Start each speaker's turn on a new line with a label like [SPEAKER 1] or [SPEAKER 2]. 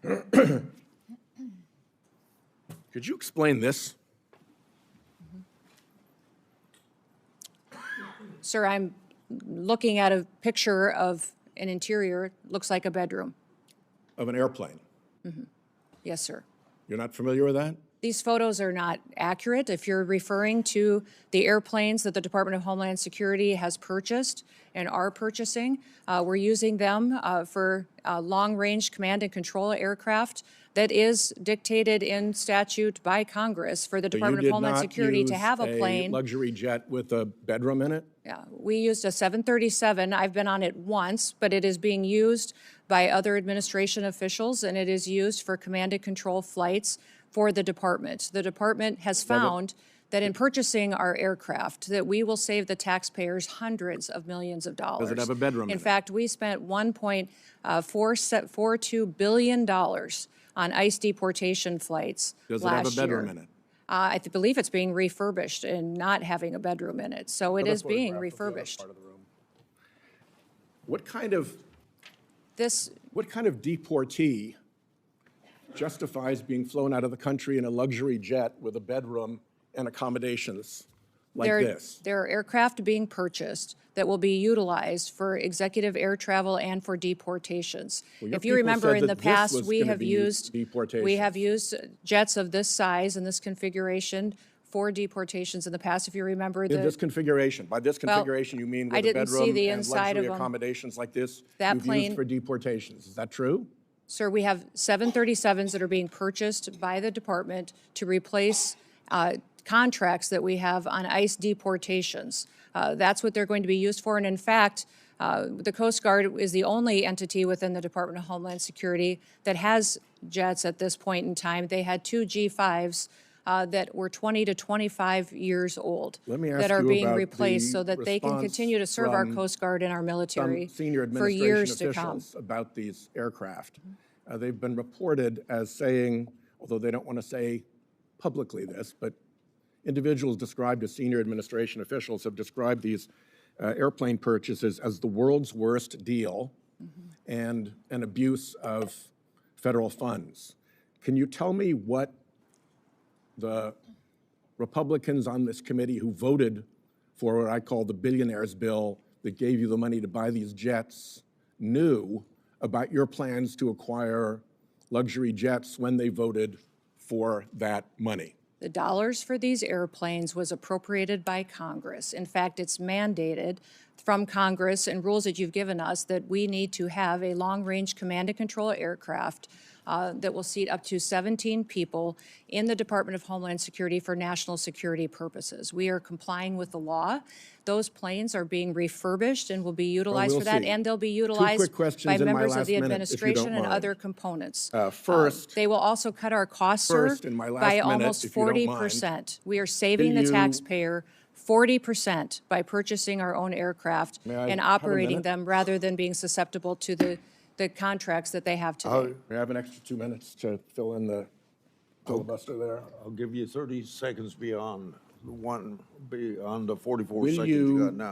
[SPEAKER 1] Could you explain this?
[SPEAKER 2] Sir, I'm looking at a picture of an interior, looks like a bedroom.
[SPEAKER 1] Of an airplane?
[SPEAKER 2] Yes, sir.
[SPEAKER 1] You're not familiar with that?
[SPEAKER 2] These photos are not accurate. If you're referring to the airplanes that the Department of Homeland Security has purchased and are purchasing, we're using them for long-range command and control aircraft that is dictated in statute by Congress for the Department of Homeland Security to have a plane.
[SPEAKER 1] A luxury jet with a bedroom in it?
[SPEAKER 2] Yeah, we used a 737. I've been on it once, but it is being used by other administration officials, and it is used for command and control flights for the department. The department has found that in purchasing our aircraft, that we will save the taxpayers hundreds of millions of dollars.
[SPEAKER 1] Does it have a bedroom in it?
[SPEAKER 2] In fact, we spent $1.42 billion on ICE deportation flights last year.
[SPEAKER 1] Does it have a bedroom in it?
[SPEAKER 2] I believe it's being refurbished and not having a bedroom in it. So it is being refurbished.
[SPEAKER 1] What kind of
[SPEAKER 2] This,
[SPEAKER 1] deportee justifies being flown out of the country in a luxury jet with a bedroom and accommodations like this?
[SPEAKER 2] there are aircraft being purchased that will be utilized for executive air travel and for deportations.
[SPEAKER 1] Well,
[SPEAKER 2] if you remember in the
[SPEAKER 1] this
[SPEAKER 2] past,
[SPEAKER 1] was
[SPEAKER 2] we
[SPEAKER 1] gonna
[SPEAKER 2] have
[SPEAKER 1] be
[SPEAKER 2] used
[SPEAKER 1] deportations.
[SPEAKER 2] jets of this size and this configuration for deportations in the past. If you remember
[SPEAKER 1] In this configuration, by this configuration, you mean
[SPEAKER 2] I
[SPEAKER 1] with a
[SPEAKER 2] didn't see
[SPEAKER 1] bedroom
[SPEAKER 2] the
[SPEAKER 1] and
[SPEAKER 2] inside
[SPEAKER 1] luxury
[SPEAKER 2] of 'em.
[SPEAKER 1] accommodations like this
[SPEAKER 2] That
[SPEAKER 1] you've
[SPEAKER 2] plane-
[SPEAKER 1] used for deportations. Is that true?
[SPEAKER 2] Sir, we have 737s that are being purchased by the department to replace contracts that we have on ICE deportations. That's what they're going to be used for. And in fact, the Coast Guard is the only entity within the Department of Homeland Security that has jets at this point in time. They had two G5s that were 20 to 25 years old that are being replaced so that they can continue to serve our Coast Guard and our military
[SPEAKER 1] Some senior
[SPEAKER 2] for
[SPEAKER 1] administration
[SPEAKER 2] years to come.
[SPEAKER 1] officials about these aircraft. They've been reported as saying, although they don't want to say publicly this, but individuals described as senior administration officials have described these airplane purchases as the world's worst deal and an abuse of federal funds. Can you tell me what the Republicans on this committee who voted for what I call the billionaires bill that gave you the money to buy these jets knew about your plans to acquire luxury jets when they voted for that money?
[SPEAKER 2] The dollars for these airplanes was appropriated by Congress. In fact, it's mandated from Congress and rules that you've given us that we need to have a long-range command and control aircraft that will seat up to 17 people in the Department of Homeland Security for national security purposes. We are complying with the law. Those planes are being refurbished and will be utilized for that, and they'll be utilized by members of the administration and other components.
[SPEAKER 1] First,
[SPEAKER 2] they will also cut our costs, sir, by almost 40%. We are saving the taxpayer 40% by purchasing our own aircraft and operating them rather than being susceptible to the contracts that they have today.
[SPEAKER 1] May I have an extra 2 minutes to fill in the filibuster there?
[SPEAKER 3] I'll give you 30 seconds beyond the 44 seconds you got now.